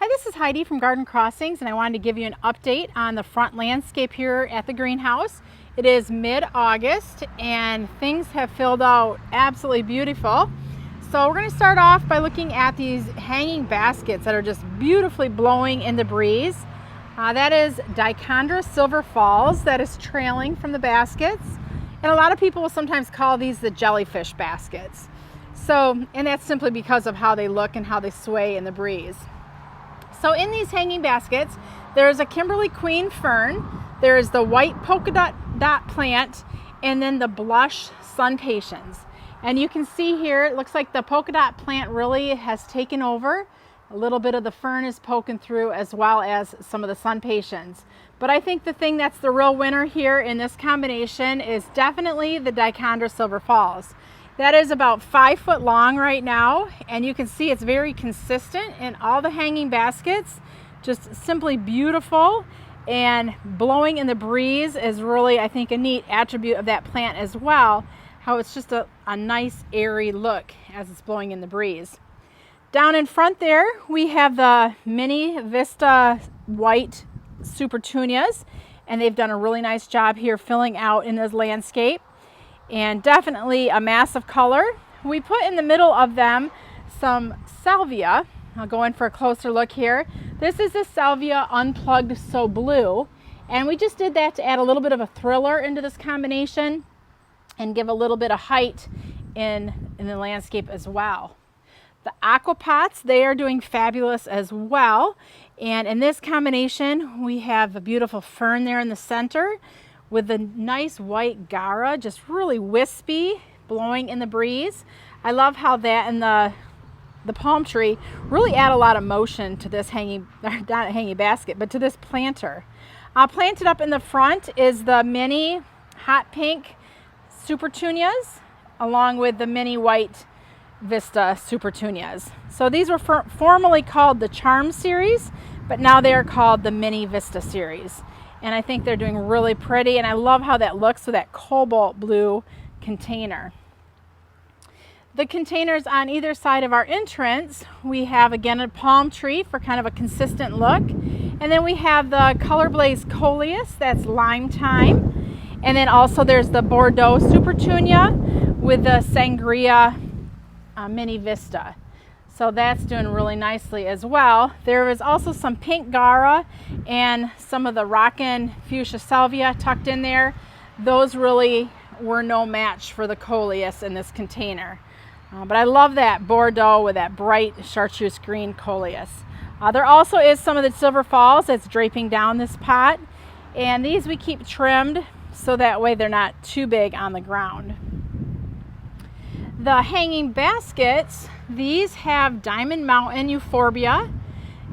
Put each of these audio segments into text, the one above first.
Hi, this is Heidi from Garden Crossings, and I wanted to give you an update on the front landscape here at the greenhouse. It is mid-August and things have filled out absolutely beautiful. So we're going to start off by looking at these hanging baskets that are just beautifully blowing in the breeze. That is Dichondra Silver Falls that is trailing from the baskets. And a lot of people will sometimes call these the jellyfish baskets. And that's simply because of how they look and how they sway in the breeze. So in these hanging baskets, there's a Kimberly Queen fern, there's the white polka dot plant, and then the blush sun patiens. And you can see here, it looks like the polka dot plant really has taken over. A little bit of the fern is poking through, as well as some of the sun patiens. But I think the thing that's the real winner here in this combination is definitely the Dichondra Silver Falls. That is about 5 foot long right now, and you can see it's very consistent in all the hanging baskets. Just simply beautiful, and blowing in the breeze is really, I think, a neat attribute of that plant as well. How it's just a nice airy look as it's blowing in the breeze. Down in front there, we have the Mini Vista White Supertunias, and they've done a really nice job here filling out in this landscape. And definitely a mass of color. We put in the middle of them some salvia. I'll go in for a closer look here. This is the Salvia Unplugged So Blue, and we just did that to add a little bit of a thriller into this combination and give a little bit of height in the landscape as well. The aquapots, they are doing fabulous as well, and in this combination we have a beautiful fern there in the center with the nice white Gara, just really wispy, blowing in the breeze. I love how that and the palm tree really add a lot of motion to this not hanging basket, but to this planter. Planted up in the front is the mini hot pink Supertunias, along with the mini white Vista Supertunias. So these were formerly called the Charm series, but now they are called the Mini Vista series. And I think they're doing really pretty, and I love how that looks with that cobalt blue container. The containers on either side of our entrance, we have again a palm tree for kind of a consistent look. And then we have the Color Blaze Coleus, that's lime time. And then also there's the Bordeaux Supertunia with the Sangria Mini Vista. So that's doing really nicely as well. There is also some pink Gara and some of the Rockin' Fuchsia Salvia tucked in there. Those really were no match for the Coleus in this container. But I love that Bordeaux with that bright chartreuse green Coleus. There also is some of the Silver Falls that's draping down this pot. And these we keep trimmed so that way they're not too big on the ground. The hanging baskets, these have Diamond Mountain Euphorbia,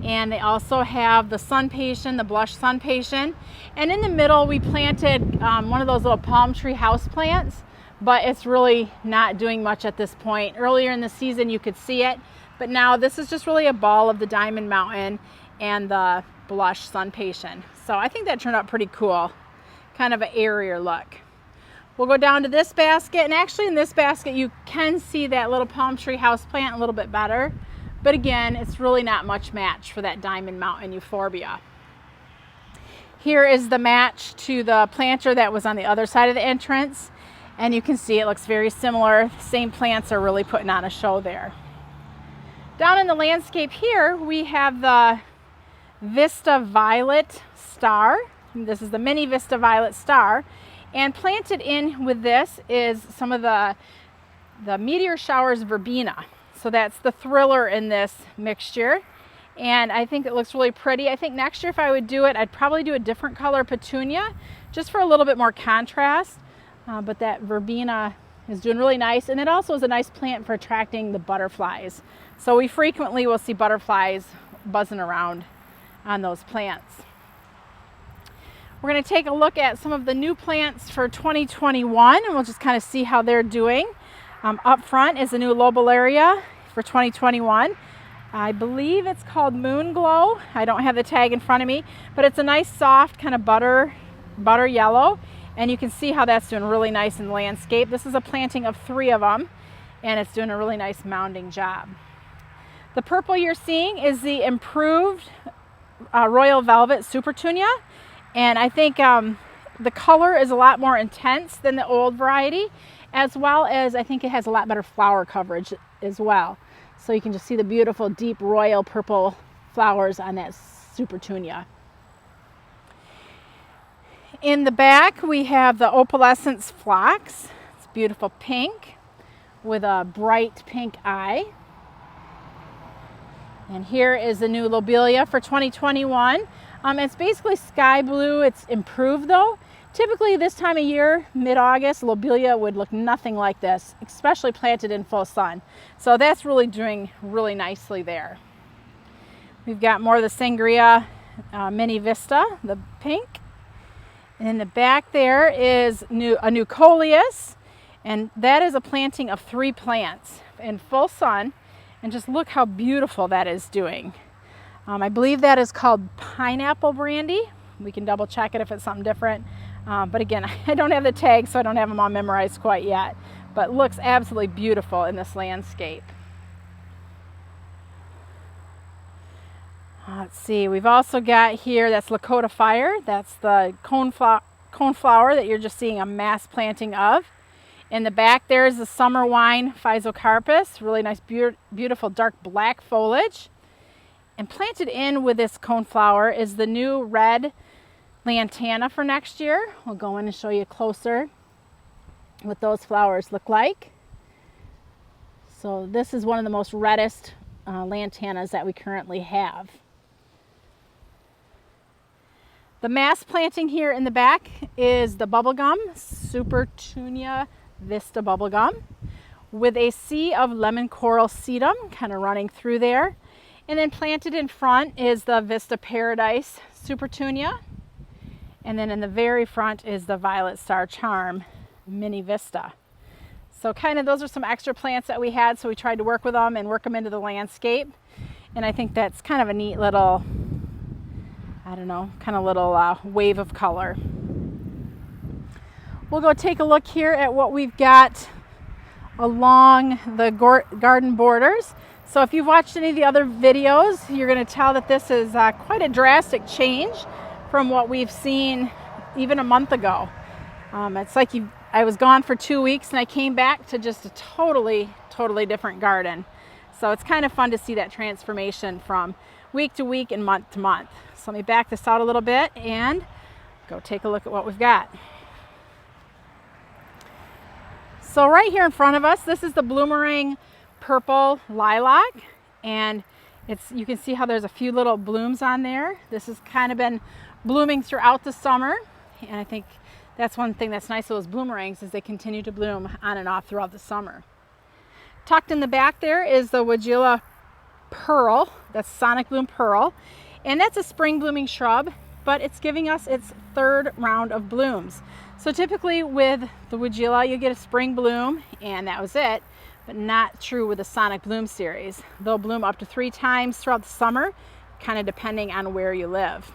and they also have the Sun Patient, the Blush Sun Patient. And in the middle we planted one of those little palm tree house plants, but it's really not doing much at this point. Earlier in the season you could see it, but now this is just really a ball of the Diamond Mountain and the Blush Sun Patient. So I think that turned out pretty cool, kind of an airier look. We'll go down to this basket, and actually in this basket you can see that little palm tree house plant a little bit better, but again it's really not much match for that Diamond Mountain Euphorbia. Here is the match to the planter that was on the other side of the entrance, and you can see it looks very similar. The same plants are really putting on a show there. Down in the landscape here we have the Vista Violet Star. This is the Mini Vista Violet Star. And planted in with this is some of the Meteor Showers Verbena. So that's the thriller in this mixture. And I think it looks really pretty. I think next year if I would do it, I'd probably do a different color petunia, just for a little bit more contrast. But that verbena is doing really nice. And it also is a nice plant for attracting the butterflies. So we frequently will see butterflies buzzing around on those plants. We're going to take a look at some of the new plants for 2021, and we'll just kind of see how they're doing. Up front is the new Lobularia for 2021. I believe it's called Moon Glow. I don't have the tag in front of me, but it's a nice soft kind of butter yellow, and you can see how that's doing really nice in the landscape. This is a planting of 3 of them, and it's doing a really nice mounding job. The purple you're seeing is the improved Royal Velvet Supertunia, and I think the color is a lot more intense than the old variety, as well as I think it has a lot better flower coverage as well. So you can just see the beautiful deep royal purple flowers on that Supertunia. In the back we have the opalescence phlox. It's beautiful pink with a bright pink eye. And here is the new lobelia for 2021. It's basically sky blue. It's improved though. Typically this time of year, mid-August, lobelia would look nothing like this, especially planted in full sun. So that's really doing really nicely there. We've got more of the sangria mini vista, the pink. And in the back there is a new coleus, and that is a planting of 3 plants in full sun. And just look how beautiful that is doing. I believe that is called pineapple brandy. We can double check it if it's something different. But again, I don't have the tags, so I don't have them all memorized quite yet. But looks absolutely beautiful in this landscape. Let's see, we've also got here, that's Lakota Fire. That's the coneflower that you're just seeing a mass planting of. In the back there is the summer wine Physocarpus, really nice, beautiful dark black foliage. And planted in with this coneflower is the new red lantana for next year. We'll go in and show you closer what those flowers look like. So this is one of the most reddest lantanas that we currently have. The mass planting here in the back is the bubblegum, Supertunia Vista bubblegum, with a sea of lemon coral sedum kind of running through there. And then planted in front is the Vista Paradise Supertunia. And then in the very front is the Violet Star Charm Mini Vista. So kind of those are some extra plants that we had, so we tried to work with them and work them into the landscape. And I think that's kind of a neat little, I don't know, kind of little wave of color. We'll go take a look here at what we've got along the garden borders. So if you've watched any of the other videos, you're going to tell that this is quite a drastic change from what we've seen even a month ago. It's like I was gone for 2 weeks and I came back to just a totally different garden. So it's kind of fun to see that transformation from week to week and month to month. So let me back this out a little bit and go take a look at what we've got. So right here in front of us, this is the Bloomerang Purple Lilac, and you can see how there's a few little blooms on there. This has kind of been blooming throughout the summer, and I think that's one thing that's nice of those bloomerangs is they continue to bloom on and off throughout the summer. Tucked in the back there is the Weigela Pearl, that's Sonic Bloom Pearl, and that's a spring blooming shrub, but it's giving us its 3rd round of blooms. So typically with the Weigela, you get a spring bloom and that was it, but not true with the Sonic Bloom series. They'll bloom up to 3 times throughout the summer, kind of depending on where you live.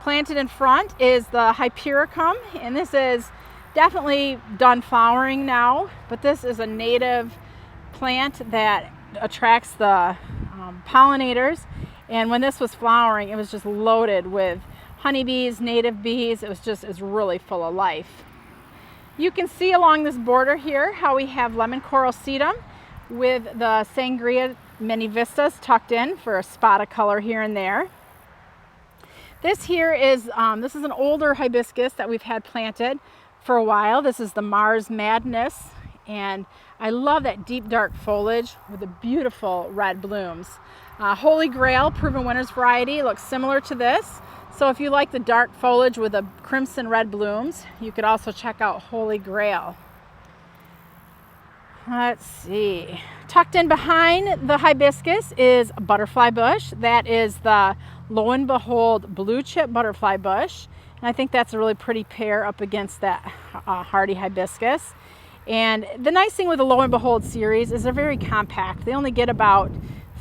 Planted in front is the Hypericum, and this is definitely done flowering now, but this is a native plant that attracts the pollinators. And when this was flowering, it was just loaded with honeybees, native bees. It's really full of life. You can see along this border here how we have lemon coral sedum with the sangria mini vistas tucked in for a spot of color here and there. This here is this is an older hibiscus that we've had planted for a while. This is the Mars Madness, and I love that deep dark foliage with the beautiful red blooms. Holy Grail Proven Winners variety looks similar to this. So if you like the dark foliage with the crimson red blooms, you could also check out Holy Grail. Let's see. Tucked in behind the hibiscus is a butterfly bush. That is the Lo and Behold Blue Chip Butterfly Bush. And I think that's a really pretty pair up against that hardy hibiscus. And the nice thing with the Lo and Behold series is they're very compact. They only get about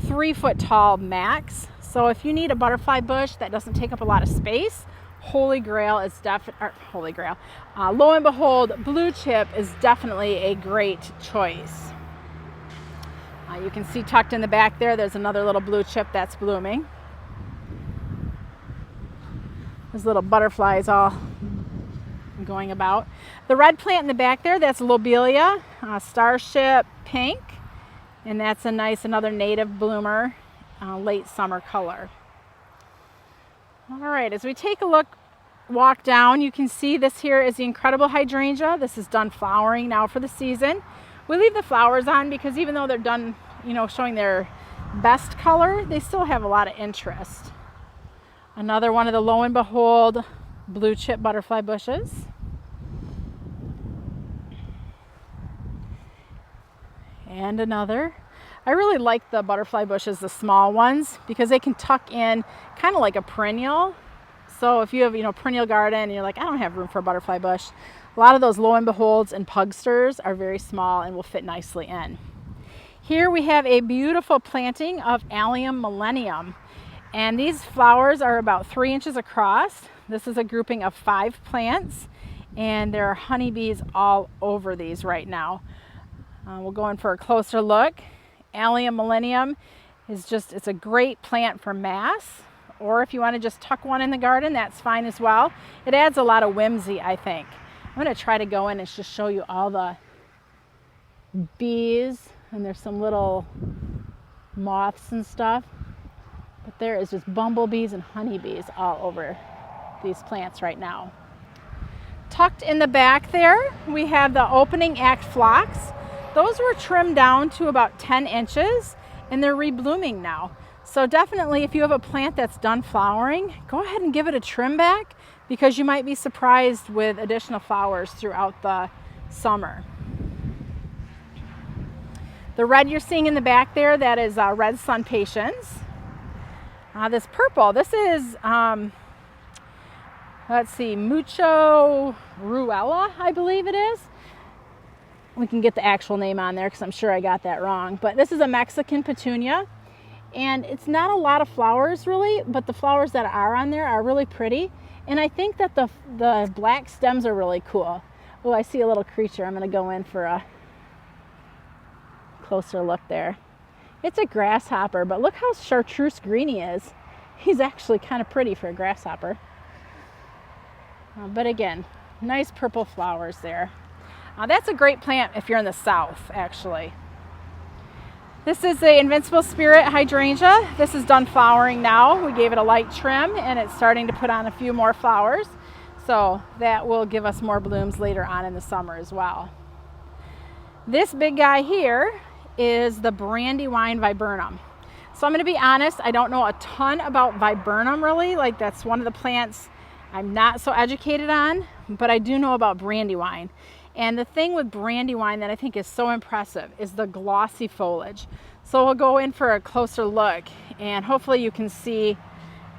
3 foot tall max. So if you need a butterfly bush that doesn't take up a lot of space, Holy Grail is Lo and Behold Blue Chip is definitely a great choice. You can see tucked in the back there's another little blue chip that's blooming. There's little butterflies all going about. The red plant in the back that's lobelia, starship pink, and that's a nice another native bloomer, late summer color. All right, as we take a walk down, you can see this here is the incredible hydrangea. This is done flowering now for the season. We leave the flowers on because even though they're done, showing their best color, they still have a lot of interest. Another one of the Lo and Behold blue chip butterfly bushes. And another. I really like the butterfly bushes, the small ones, because they can tuck in kind of like a perennial. So if you have, perennial garden and you're like, I don't have room for a butterfly bush, a lot of those Lo and Beholds and pugsters are very small and will fit nicely in. Here we have a beautiful planting of Allium millennium. And these flowers are about 3 inches across. This is a grouping of 5 plants, and there are honeybees all over these right now. We'll go in for a closer look. Allium millennium it's a great plant for mass, or if you want to just tuck one in the garden, that's fine as well. It adds a lot of whimsy, I think. I'm going to try to go in and just show you all the bees, and there's some little moths and stuff. But there is just bumblebees and honeybees all over these plants right now. Tucked in the back there, we have the opening act phlox. Those were trimmed down to about 10 inches and they're reblooming now. So definitely if you have a plant that's done flowering, go ahead and give it a trim back because you might be surprised with additional flowers throughout the summer. The red you're seeing in the back there, that is red sun patience. This purple, this is, let's see, Machu Morado, I believe it is. We can get the actual name on there because I'm sure I got that wrong. But this is a Mexican petunia. And it's not a lot of flowers really, but the flowers that are on there are really pretty. And I think that the black stems are really cool. Oh, I see a little creature. I'm going to go in for a closer look there. It's a grasshopper, but look how chartreuse green he is. He's actually kind of pretty for a grasshopper. But again, nice purple flowers there. That's a great plant if you're in the south, actually. This is the Invincible Spirit hydrangea. This is done flowering now. We gave it a light trim and it's starting to put on a few more flowers. So that will give us more blooms later on in the summer as well. This big guy here is the Brandywine viburnum. So I'm going to be honest, I don't know a ton about viburnum really. Like that's one of the plants I'm not so educated on, but I do know about Brandywine. And the thing with Brandywine that I think is so impressive is the glossy foliage. So we'll go in for a closer look and hopefully you can see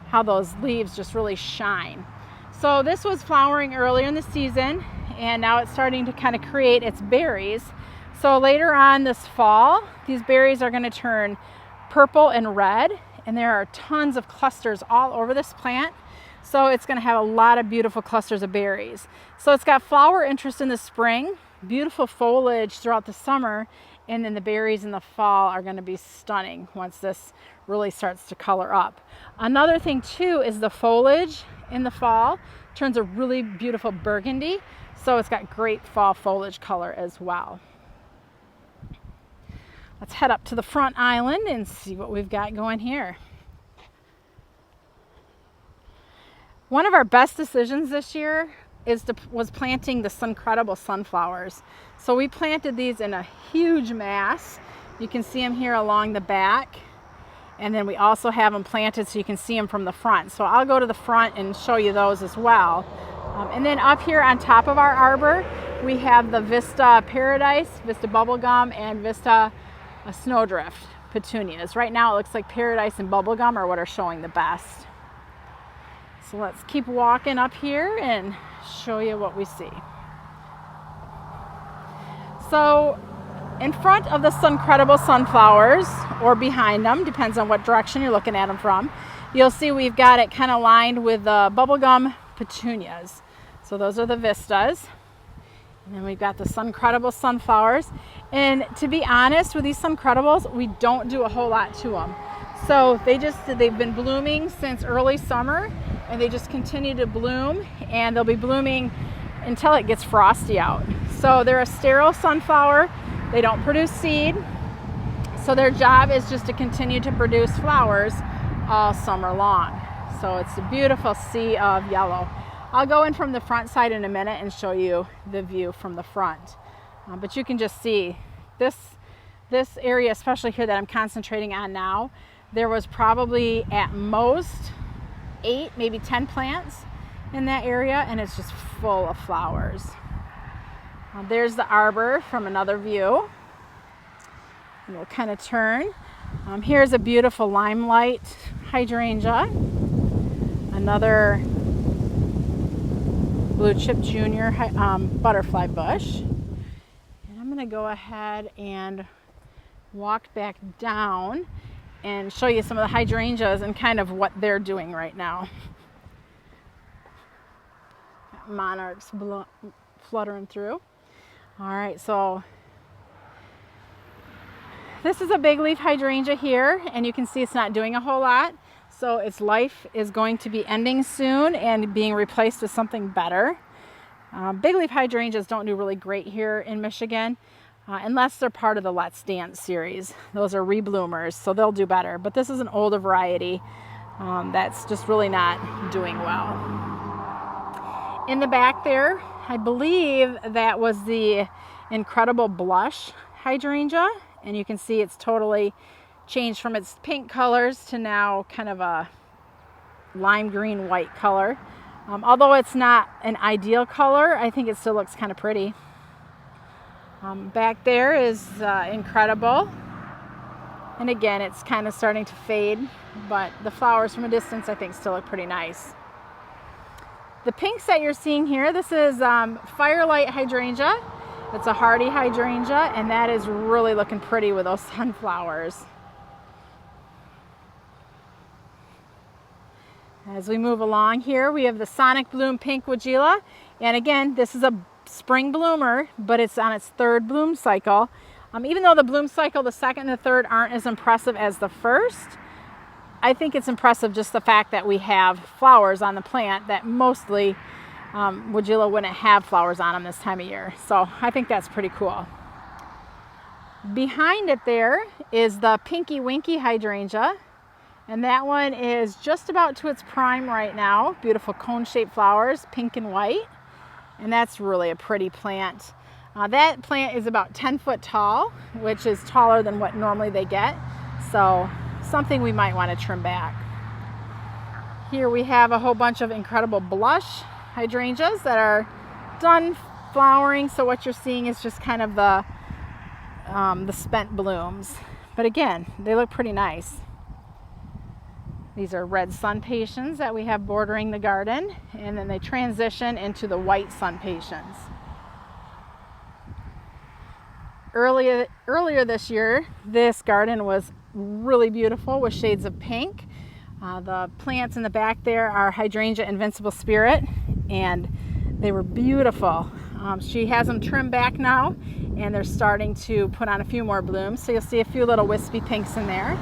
how those leaves just really shine. So this was flowering earlier in the season and now it's starting to kind of create its berries. So later on this fall, these berries are going to turn purple and red, and there are tons of clusters all over this plant. So it's going to have a lot of beautiful clusters of berries. So it's got flower interest in the spring, beautiful foliage throughout the summer, and then the berries in the fall are going to be stunning once this really starts to color up. Another thing too is the foliage in the fall turns a really beautiful burgundy. So it's got great fall foliage color as well. Let's head up to the front island and see what we've got going here. One of our best decisions this year was planting the Suncredible sunflowers. So we planted these in a huge mass. You can see them here along the back. And then we also have them planted so you can see them from the front. So I'll go to the front and show you those as well. And then up here on top of our arbor, we have the Vista Paradise, Vista Bubblegum, and Vista Snowdrift petunias. Right now it looks like Paradise and Bubblegum are what are showing the best. So let's keep walking up here and show you what we see. So in front of the Suncredible sunflowers, or behind them, depends on what direction you're looking at them from, you'll see we've got it kind of lined with the Bubblegum petunias. So those are the Vistas. And then we've got the Suncredible sunflowers. And to be honest, with these Suncredibles, we don't do a whole lot to them. So they've been blooming since early summer, and they just continue to bloom, and they'll be blooming until it gets frosty out. So they're a sterile sunflower. They don't produce seed. So their job is just to continue to produce flowers all summer long. So it's a beautiful sea of yellow. I'll go in from the front side in a minute and show you the view from the front. But you can just see this area, especially here that I'm concentrating on now, there was probably at most 8, maybe 10 plants in that area, and it's just full of flowers. There's the arbor from another view. And we'll kind of turn. Here's a beautiful limelight hydrangea. Another blue chip junior butterfly bush. And I'm going to go ahead and walk back down and show you some of the hydrangeas and kind of what they're doing right now. Monarchs fluttering through. All right, so this is a big leaf hydrangea here, and you can see it's not doing a whole lot. So its life is going to be ending soon and being replaced with something better. Big leaf hydrangeas don't do really great here in Michigan unless they're part of the Let's Dance series. Those are rebloomers, so they'll do better. But this is an older variety that's just really not doing well. In the back there, I believe that was the Incredible Blush hydrangea, and you can see it's totally changed from its pink colors to now kind of a lime green white color. Although it's not an ideal color, I think it still looks kind of pretty. Back there is Incredible, and again it's kind of starting to fade, but the flowers from a distance I think still look pretty nice. The pinks that you're seeing here, this is Firelight hydrangea. It's a hardy hydrangea, and that is really looking pretty with those sunflowers. As we move along here, we have the Sonic Bloom Pink Weigela, and again, this is a spring bloomer, but it's on its 3rd bloom cycle. Even though the bloom cycle, the 2nd and the 3rd aren't as impressive as the 1st, I think it's impressive just the fact that we have flowers on the plant that mostly Weigela wouldn't have flowers on them this time of year. So I think that's pretty cool. Behind it there is the Pinky Winky hydrangea, and that one is just about to its prime right now. Beautiful cone-shaped flowers, pink and white, and that's really a pretty plant. That plant is about 10 foot tall, which is taller than what normally they get, so something we might want to trim back. Here we have a whole bunch of Incredible Blush hydrangeas that are done flowering, so what you're seeing is just kind of the spent blooms. But again, they look pretty nice. These are red sun patiens that we have bordering the garden, and then they transition into the white sun patiens. Earlier this year, this garden was really beautiful with shades of pink. The plants in the back there are Hydrangea Invincible Spirit, and they were beautiful. She has them trimmed back now, and they're starting to put on a few more blooms, so you'll see a few little wispy pinks in there.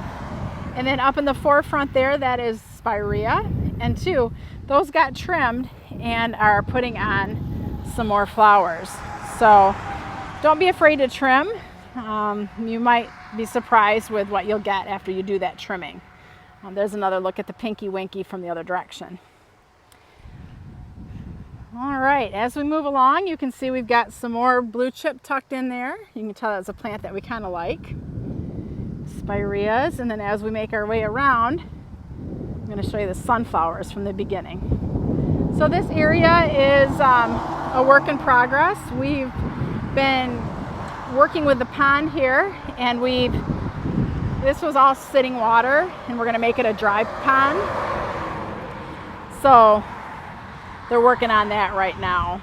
And then up in the forefront there, that is Spirea, and those got trimmed and are putting on some more flowers. So don't be afraid to trim. You might be surprised with what you'll get after you do that trimming. There's another look at the Pinky Winky from the other direction. All right, as we move along, you can see we've got some more blue chip tucked in there. You can tell that's a plant that we kind of like. Spireas, and then as we make our way around, I'm going to show you the sunflowers from the beginning. So this area is a work in progress. We've been working with the pond here, and this was all sitting water, and we're going to make it a dry pond. So they're working on that right now.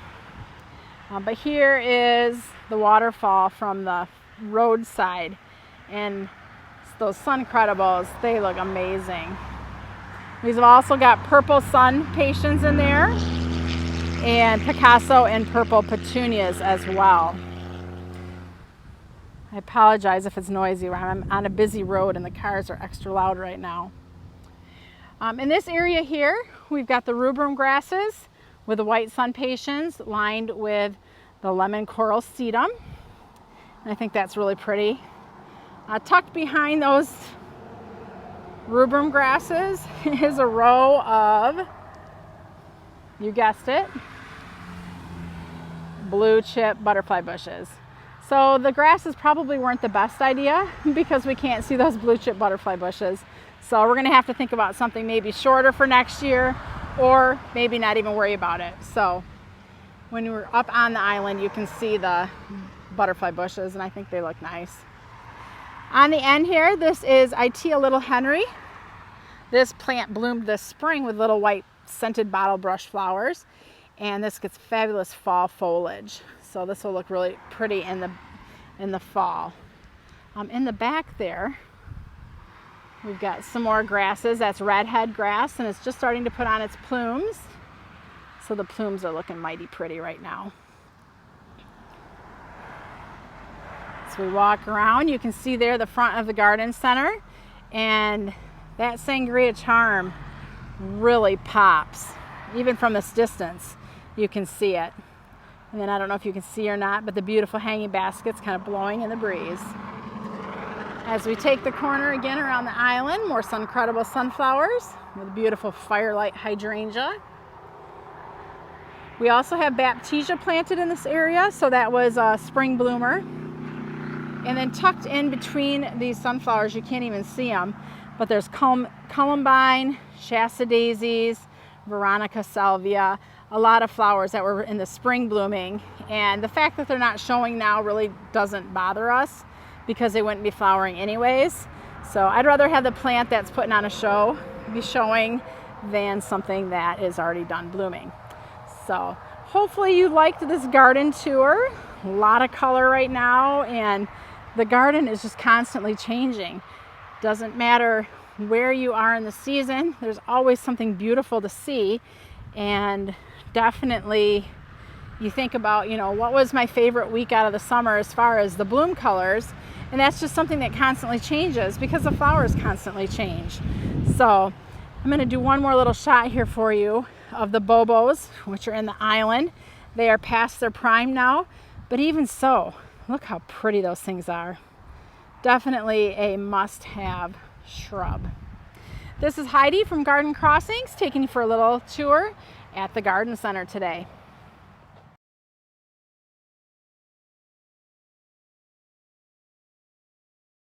But here is the waterfall from the roadside, and those Suncredibles, they look amazing. We've also got purple sun patiens in there, and Picasso and purple petunias as well. I apologize if it's noisy. I'm on a busy road and the cars are extra loud right now. In this area here, we've got the rubrum grasses with the white sun patiens lined with the lemon coral sedum. And I think that's really pretty. Tucked behind those rubrum grasses is a row of, you guessed it, blue chip butterfly bushes. So the grasses probably weren't the best idea because we can't see those blue chip butterfly bushes. So we're gonna have to think about something maybe shorter for next year, or maybe not even worry about it. So when we're up on the island, you can see the butterfly bushes, and I think they look nice. On the end here, this is Itea Little Henry. This plant bloomed this spring with little white scented bottle brush flowers, and this gets fabulous fall foliage. So this will look really pretty in the fall. In the back there, we've got some more grasses. That's redhead grass, and it's just starting to put on its plumes. So the plumes are looking mighty pretty right now. As we walk around, you can see there the front of the garden center, and that sangria charm really pops. Even from this distance, you can see it. And then I don't know if you can see or not, but the beautiful hanging baskets kind of blowing in the breeze. As we take the corner again around the island, more Suncredible sunflowers with a beautiful firelight hydrangea. We also have Baptisia planted in this area, so that was a spring bloomer. And then tucked in between these sunflowers, you can't even see them, but there's columbine, Shasta daisies, Veronica salvia, a lot of flowers that were in the spring blooming. And the fact that they're not showing now really doesn't bother us because they wouldn't be flowering anyways. So I'd rather have the plant that's putting on a show be showing than something that is already done blooming. So hopefully you liked this garden tour. A lot of color right now, and the garden is just constantly changing. Doesn't matter where you are in the season, there's always something beautiful to see. And definitely you think about, you know, what was my favorite week out of the summer as far as the bloom colors, and that's just something that constantly changes because the flowers constantly change. So I'm going to do one more little shot here for you of the bobos, which are in the island. They are past their prime now, but even so, look how pretty those things are. Definitely a must-have shrub. This is Heidi from Garden Crossings taking you for a little tour at the garden center today.